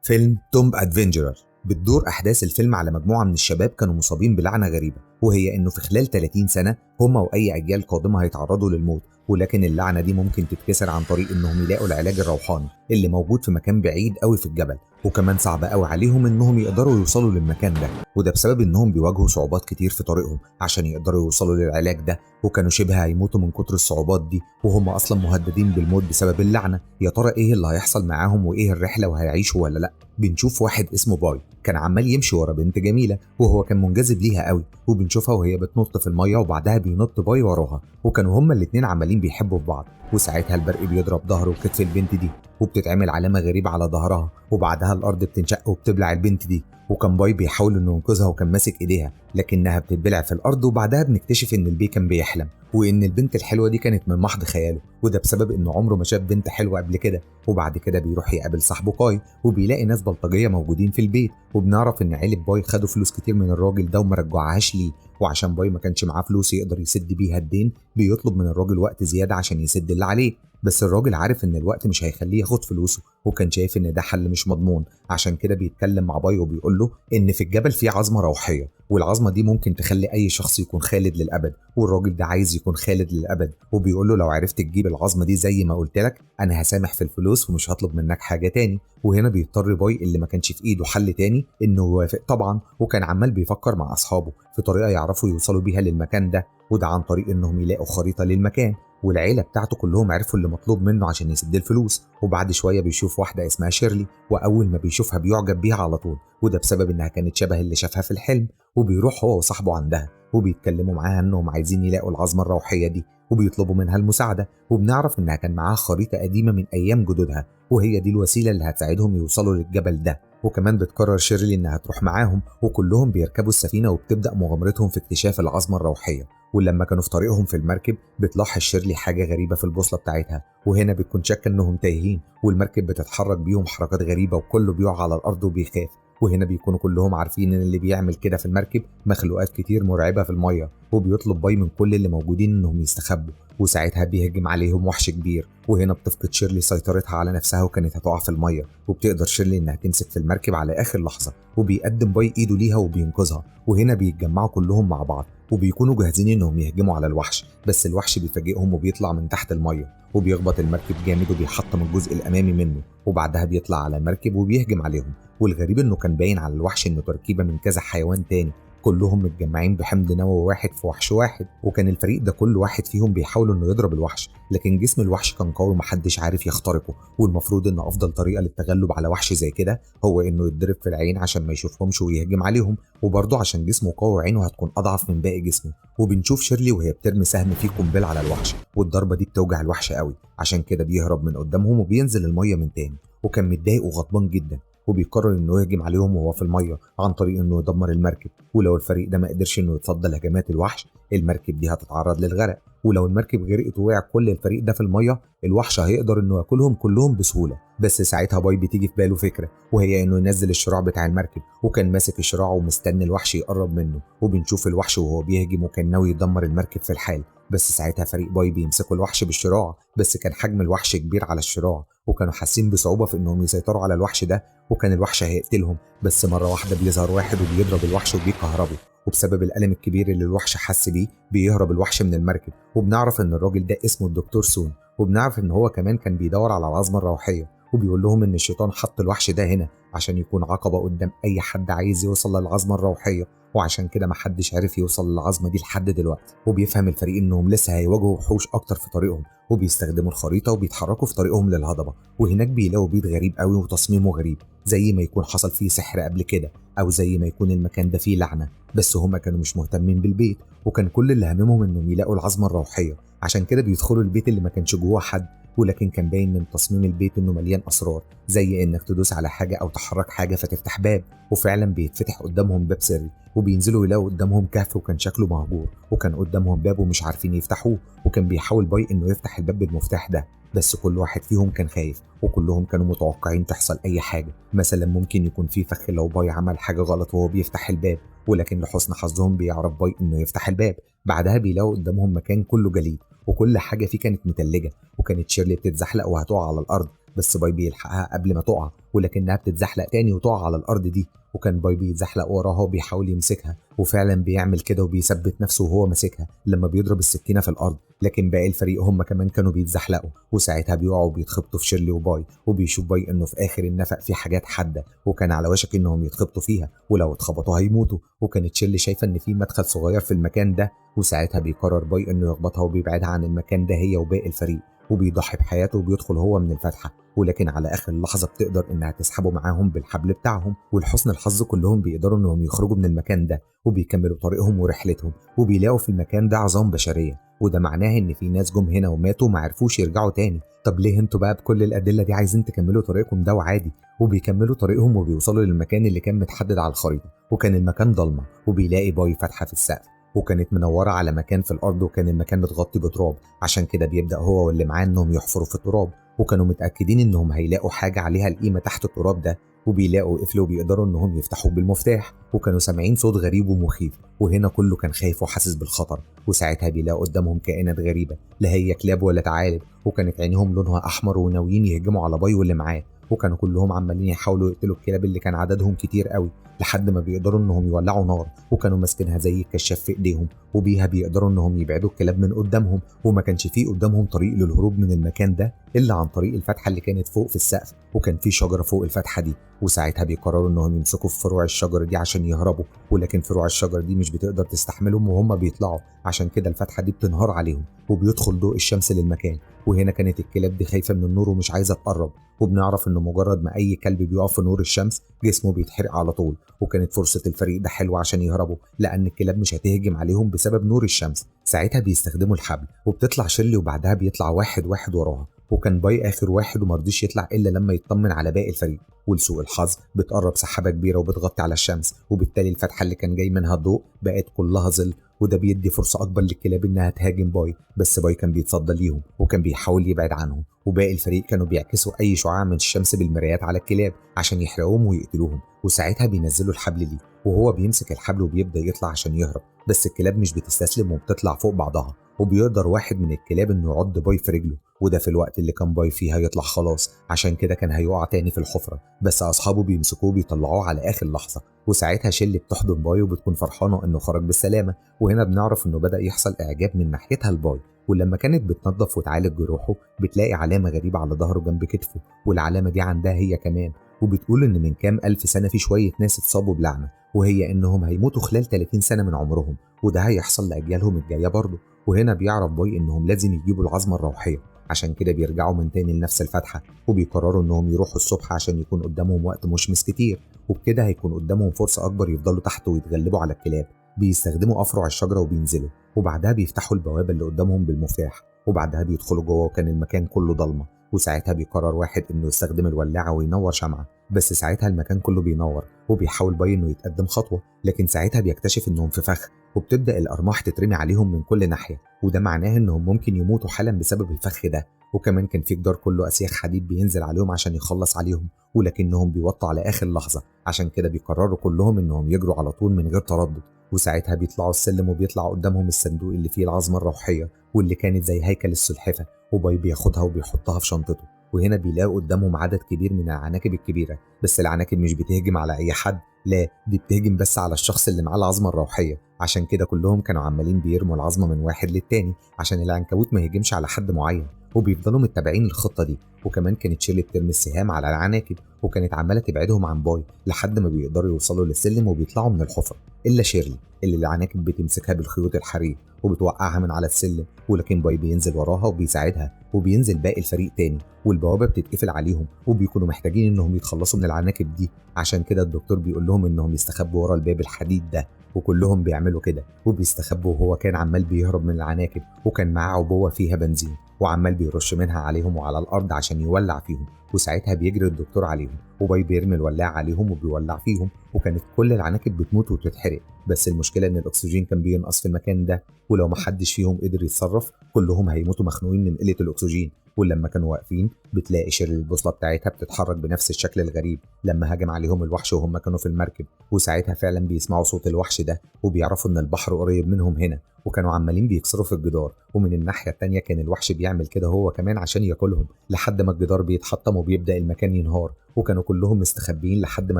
فيلم تومب ادفنجرر. بتدور احداث الفيلم على مجموعه من الشباب كانوا مصابين بلعنه غريبه، وهي انه في خلال 30 سنه هم واي اجيال قادمه هيتعرضوا للموت، ولكن اللعنه دي ممكن تتكسر عن طريق انهم يلاقوا العلاج الروحاني اللي موجود في مكان بعيد قوي في الجبل. وكمان صعب قوي عليهم انهم يقدروا يوصلوا للمكان ده، وده بسبب انهم بيواجهوا صعوبات كتير في طريقهم عشان يقدروا يوصلوا للعلاج ده، وكانوا شبه هيموتوا من كتر الصعوبات دي، وهم اصلا مهددين بالموت بسبب اللعنه. يا ترى ايه اللي هيحصل معاهم وايه الرحله وهيعيشوا ولا لا؟ بنشوف واحد اسمه باي كان عمال يمشي ورا بنت جميله وهو كان منجذب ليها قوي، وبنشوفها وهي بتنط في الميه وبعدها بينط باي وراها، وكانوا هما الاتنين عمالين بيحبوا في بعض. وساعتها البرق بيضرب ظهر وكتف البنت دي، وبتتعمل علامه غريبه على ظهرها، وبعدها الارض بتنشق وبتبلع البنت دي. وكان باي بيحاول انه ينقذها وكان ماسك ايديها، لكنها بتتبلع في الارض. وبعدها بنكتشف ان البي كان بيحلم، وان البنت الحلوه دي كانت من محض خياله، وده بسبب انه عمره ما شاف بنت حلوه قبل كده. وبعد كده بيروح يقابل صاحبه كاي، وبيلاقي ناس بلطجيه موجودين في البيت، وبنعرف ان عيله باي خدوا فلوس كتير من الراجل ده وما رجعهاش ليه، وعشان باي ما كانش معاه فلوس يقدر يسد بيها الدين بيطلب من الراجل وقت زياده عشان يسد اللي عليه. بس الراجل عارف ان الوقت مش هيخليه ياخد فلوسه، وكان شايف ان ده حل مش مضمون. عشان كده بيتكلم مع باي وبيقول له ان في الجبل في عظمه روحيه، والعظمه دي ممكن تخلي اي شخص يكون خالد للابد، والراجل ده عايز يكون خالد للابد. وبيقول له لو عرفت تجيب العظمه دي زي ما قلت لك انا هسامح في الفلوس ومش هطلب منك حاجه تاني. وهنا بيضطر باي اللي ما كانش في ايده حل تاني انه يوافق طبعا، وكان عمال بيفكر مع اصحابه في طريقه يعرفوا يوصلوا بيها للمكان ده، وده عن طريق انهم يلاقوا خريطه للمكان. والعيله بتاعته كلهم عرفوا اللي مطلوب منه عشان يسد الفلوس. وبعد شويه بيشوف واحده اسمها شيرلي، واول ما بيشوفها بيعجب بيها على طول، وده بسبب انها كانت شبه اللي شافها في الحلم. وبيروح هو وصاحبه عندها وبيتكلموا معاها انهم عايزين يلاقوا العظمه الروحيه دي، وبيطلبوا منها المساعده. وبنعرف انها كان معاها خريطه قديمه من ايام جدودها، وهي دي الوسيله اللي هتساعدهم يوصلوا للجبل ده. وكمان بتقرر شيرلي انها تروح معاهم، وكلهم بيركبوا السفينه وبتبدا مغامرتهم في اكتشاف العظمه الروحيه. ولما كانوا في طريقهم في المركب بتلاحظ شيرلي حاجه غريبه في البوصله بتاعتها، وهنا بتكون شاكه انهم تايهين، والمركب بتتحرك بيهم حركات غريبه وكله بيقع على الارض وبيخاف. وهنا بيكونوا كلهم عارفين ان اللي بيعمل كده في المركب مخلوقات كتير مرعبه في الميه، وبيطلب باي من كل اللي موجودين انهم يستخبوا. وساعتها بيهجم عليهم وحش كبير، وهنا بتفقد شيرلي سيطرتها على نفسها وكانت هتقع في الميه، وبتقدر شيرلي انها تمسك في المركب على اخر لحظه، وبيقدم باي ايده ليها وبينقذها. وهنا بيتجمعوا كلهم مع بعض وبيكونوا جاهزين انهم يهجموا على الوحش، بس الوحش بيفاجئهم وبيطلع من تحت الميه وبيخبط المركب جامد وبيحطم الجزء الامامي منه، وبعدها بيطلع على المركب وبيهجم عليهم. والغريب انه كان باين على الوحش انه تركيبه من كذا حيوان تاني كلهم متجمعين بحمض نووي واحد في وحش واحد. وكان الفريق ده كل واحد فيهم بيحاول انه يضرب الوحش، لكن جسم الوحش كان قوي ومحدش عارف يخترقه. والمفروض ان افضل طريقه للتغلب على وحش زي كده هو انه يتضرب في العين عشان ما يشوفهمش ويهجم عليهم، وبرضه عشان جسمه قوي وعينه هتكون اضعف من باقي جسمه. وبنشوف شيرلي وهي بترمي سهم فيه قنبله على الوحش، والضربه دي بتوجع الوحش قوي، عشان كده بيهرب من قدامهم وبينزل الميه من تاني. وكان متضايق وغضبان جدا، وبيقرر انه يهجم عليهم وهو في الميه عن طريق انه يدمر المركب. ولو الفريق ده ما قدرش انه يتصدى لهجمات الوحش المركب دي هتتعرض للغرق، ولو المركب غرقت ووقع كل الفريق ده في الميه الوحش هيقدر انه ياكلهم كلهم بسهوله. بس ساعتها باي بتيجي في باله فكره، وهي انه ينزل الشراع بتاع المركب، وكان ماسك الشراع ومستني الوحش يقرب منه. وبنشوف الوحش وهو بيهجم وكان ناوي يدمر المركب في الحال، بس ساعتها فريق باي بيمسكوا الوحش بالشراع، بس كان حجم الوحش كبير على الشراع، وكانوا حاسين بصعوبه في انهم يسيطروا على الوحش ده، وكان الوحش هيقتلهم. بس مره واحده بيظهر واحد وبيضرب الوحش وبيكهربه، وبسبب الألم الكبير اللي الوحش حس بيه بيهرب الوحش من المركب. وبنعرف ان الراجل ده اسمه الدكتور سون، وبنعرف ان هو كمان كان بيدور على العظمه الروحيه، وبيقول لهم ان الشيطان حط الوحش ده هنا عشان يكون عقبه قدام اي حد عايز يوصل للعظمه الروحيه، وعشان كده محدش عارف يوصل للعظمه دي لحد دلوقتي. وبيفهم الفريق انهم لسه هيواجهوا وحوش اكتر في طريقهم، وبيستخدموا الخريطه وبيتحركوا في طريقهم للهضبه. وهناك بيلاقوا بيت غريب قوي وتصميمه غريب، زي ما يكون حصل فيه سحر قبل كده، او زي ما يكون المكان ده فيه لعنه. بس هما كانوا مش مهتمين بالبيت، وكان كل اللي هممهم انهم يلاقوا العظمه الروحيه. عشان كده بيدخلوا البيت اللي ما كانش جواه حد، ولكن كان باين من تصميم البيت انه مليان اسرار، زي انك تدوس على حاجه او تحرك حاجه فتفتح باب. وفعلا بيتفتح قدامهم باب سري، وبينزلوا يلاقوا قدامهم كهف وكان شكله مهجور، وكان قدامهم باب ومش عارفين يفتحوه. وكان بيحاول باي انه يفتح الباب بالمفتاح ده، بس كل واحد فيهم كان خايف، وكلهم كانوا متوقعين تحصل اي حاجه، مثلا ممكن يكون في فخ لو باي عمل حاجه غلط وهو بيفتح الباب. ولكن لحسن حظهم بيعرف باي انه يفتح الباب. بعدها بيلاقوا قدامهم مكان كله جليد، وكل حاجه فيه كانت متلجه، وكانت شيرلي بتتزحلق وهتقع على الارض، بس باي بيلحقها قبل ما تقع، ولكنها بتتزحلق تاني وتقع على الارض دي، وكان باي بيتزحلق وراها وبيحاول يمسكها، وفعلا بيعمل كده وبيثبت نفسه وهو ماسكها لما بيضرب السكينه في الارض. لكن باقي الفريق هم كمان كانوا بيتزحلقوا، وساعتها بيقعوا وبيتخبطوا في شيرلي وباي، وبيشوف باي انه في اخر النفق في حاجات حاده وكان على وشك انهم يتخبطوا فيها، ولو اتخبطوا هيموتوا. وكانت شيرلي شايفه ان في مدخل صغير في المكان ده، وساعتها بيقرر باي انه يخبطها وبيبعدها عن المكان ده هي وباقي الفريق، وبيضحي بحياته وبيدخل هو من الفتحه. ولكن على اخر لحظه بتقدر انها تسحبه معاهم بالحبل بتاعهم، ولحسن الحظ كلهم بيقدروا انهم يخرجوا من المكان ده وبيكملوا طريقهم ورحلتهم، وبيلاقوا في المكان ده عظام بشريه، وده معناه ان في ناس جم هنا وماتوا ما عرفوش يرجعوا تاني. طب ليه انتوا بقى بكل الادله دي عايزين تكملوا طريقكم ده؟ وعادي. وبيكملوا طريقهم وبيوصلوا للمكان اللي كان متحدد على الخريطه، وكان المكان ضلمه، وبيلاقي باي فتحه في السقف وكانت منوره على مكان في الارض، وكان المكان متغطي بتراب. عشان كده بيبدا هو واللي معاه انهم يحفروا في التراب، وكانوا متاكدين انهم هيلاقوا حاجه عليها القيمه تحت التراب ده، وبيلاقوا قفل وبيقدروا انهم يفتحوه بالمفتاح. وكانوا سامعين صوت غريب ومخيف، وهنا كله كان خايف وحاسس بالخطر. وساعتها بيلاقوا قدامهم كائنات غريبه، لا هي كلاب ولا ثعالب، وكانت عينيهم لونها احمر وناويين يهجموا على باي واللي معاه. وكانوا كلهم عمالين يحاولوا يقتلوا الكلاب اللي كان عددهم كتير قوي، لحد ما بيقدروا انهم يولعوا نار، وكانوا ماسكينها زي الكشاف في ايديهم، وبيها بيقدروا انهم يبعدوا الكلاب من قدامهم. وما كانش فيه قدامهم طريق للهروب من المكان ده الا عن طريق الفتحه اللي كانت فوق في السقف، وكان في شجره فوق الفتحه دي. وساعتها بيقرروا انهم يمسكوا في فروع الشجره دي عشان يهربوا، ولكن فروع الشجره دي مش بتقدر تستحملهم وهم بيطلعوا، عشان كده الفتحه دي بتنهار عليهم وبيدخل ضوء الشمس للمكان. وهنا كانت الكلاب دي خايفه من النور ومش عايزه تقرب، وبنعرف انه مجرد ما اي كلب بيقف في نور الشمس جسمه بيتحرق على طول. وكانت فرصه الفريق ده حلوه عشان يهربوا، لان الكلاب مش هتهجم عليهم بسبب نور الشمس. ساعتها بيستخدموا الحبل، وبتطلع شيرلي وبعدها بيطلع واحد واحد وراها، وكان باي اخر واحد ومرضيش يطلع الا لما يطمن على باقي الفريق. ولسوء الحظ بتقرب سحابه كبيره وبتغطي على الشمس، وبالتالي الفتحه اللي كان جاي منها الضوء بقت كلها ظل، وده بيدي فرصه اكبر للكلاب انها تهاجم باي. بس باي كان بيتصدى ليهم وكان بيحاول يبعد عنهم، وباقي الفريق كانوا بيعكسوا اي شعاع من الشمس بالمرايات على الكلاب عشان يحرقوهم ويقتلوهم. وساعتها بينزلوا الحبل ليه، وهو بيمسك الحبل وبيبدا يطلع عشان يهرب، بس الكلاب مش بتستسلم وبتطلع فوق بعضها، وبيقدر واحد من الكلاب انه يعض باي في رجله، وده في الوقت اللي كان باي فيه هيطلع خلاص، عشان كده كان هيقع تاني في الحفره، بس اصحابه بيمسكوه وبيطلعوه على اخر لحظه. وساعتها شيلي بتحضن باي وبتكون فرحانه انه خرج بالسلامه، وهنا بنعرف انه بدا يحصل اعجاب من ناحيتها لباي. ولما كانت بتنظف وتعالج جروحه بتلاقي علامه غريبه على ظهره جنب كتفه، والعلامه دي عندها هي كمان، وبتقول ان من كام الف سنه في شويه ناس اتصابوا بلعنه، وهي انهم هيموتوا خلال 30 سنه من عمرهم، وده هيحصل لاجيالهم الجايه برضه. وهنا بيعرف باي انهم لازم يجيبوا العظمه الروحيه، عشان كده بيرجعوا من تاني لنفس الفتحه، وبيقرروا انهم يروحوا الصبح عشان يكون قدامهم وقت مشمس كتير، وبكده هيكون قدامهم فرصه اكبر يفضلوا تحت ويتغلبوا على الكلاب. بيستخدموا افرع الشجره وبينزلوا، وبعدها بيفتحوا البوابه اللي قدامهم بالمفتاح، وبعدها بيدخلوا جوه وكان المكان كله ضلمه. وساعتها بيقرر واحد انه يستخدم الولاعه وينور شمعه، بس ساعتها المكان كله بينور، وبيحاول باي انه يتقدم خطوه، لكن ساعتها بيكتشف انهم في فخ، وبتبدا الارماح تترمي عليهم من كل ناحيه، وده معناه انهم ممكن يموتوا حالا بسبب الفخ ده. وكمان كان في جدار كله اسياخ حديد بينزل عليهم عشان يخلص عليهم، ولكنهم بيوطوا على اخر لحظه، عشان كده بيقرروا كلهم انهم يجروا على طول من غير تردد. وساعتها بيطلعوا السلم وبيطلع قدامهم الصندوق اللي فيه العظمه الروحيه، واللي كانت زي هيكل السلحفه، وباي بياخدها وبيحطها في شنطته. وهنا بيلاقوا قدامهم عدد كبير من العناكب الكبيره، بس العناكب مش بتهجم على اي حد، لا دي بتهجم بس على الشخص اللي معاه العظمه الروحيه، عشان كده كلهم كانوا عمالين بيرموا العظمه من واحد للتاني عشان العنكبوت ما يهجمش على حد معين، وبيفضلوا متابعين الخطه دي. وكمان كانت شيرلي بترمي السهام على العناكب، وكانت عماله تبعدهم عن باي لحد ما بيقدروا يوصلوا للسلم وبيطلعوا من الحفره، الا شيرلي اللي العناكب بتمسكها بالخيوط الحرير وبتوقعها من على السلم، ولكن باي بينزل وراها وبيساعدها، وبينزل باقي الفريق تاني، والبوابه بتتقفل عليهم، وبيكونوا محتاجين انهم يتخلصوا من العناكب دي، عشان كده الدكتور بيقول لهم انهم يستخبوا ورا الباب الحديد ده، وكلهم بيعملوا كده وبيستخبوا، وهو كان عمال بيهرب من العناكب، وكان معاه عبوه فيها بنزين وعمال بيرش منها عليهم وعلى الارض عشان يولع فيهم. وساعتها بيجري الدكتور عليهم، وباي بيرمي الولاعه عليهم وبيولع فيهم، وكانت كل العناكب بتموت وتتحرق، بس المشكله ان الاكسجين كان بينقص في المكان ده، ولو محدش فيهم قدر يتصرف كلهم هيموتوا مخنوقين من قله الاكسجين. ولما كانوا واقفين بتلاقي شيرلي البوصله بتاعتها بتتحرك بنفس الشكل الغريب لما هجم عليهم الوحش وهم كانوا في المركب، وساعتها فعلا بيسمعوا صوت الوحش ده وبيعرفوا ان البحر قريب منهم هنا، وكانوا عمالين بيكسروا في الجدار، ومن الناحية التانية كان الوحش بيعمل كده هو كمان عشان ياكلهم، لحد ما الجدار بيتحطم وبيبدأ المكان ينهار، وكانوا كلهم مستخبيين لحد ما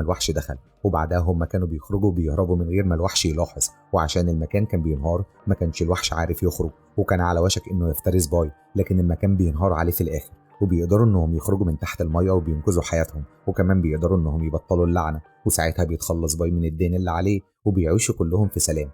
الوحش دخل. وبعدها هم كانوا بيخرجوا وبيهربوا من غير ما الوحش يلاحظ، وعشان المكان كان بينهار ما كانش الوحش عارف يخرج، وكان على وشك انه يفترس باي، لكن المكان بينهار عليه في الاخر، وبيقدروا انهم يخرجوا من تحت المية وبينقذوا حياتهم، وكمان بيقدروا انهم يبطلوا اللعنة، وساعتها بيتخلص باي من الدين اللي عليه وبيعيشوا كلهم في سلام.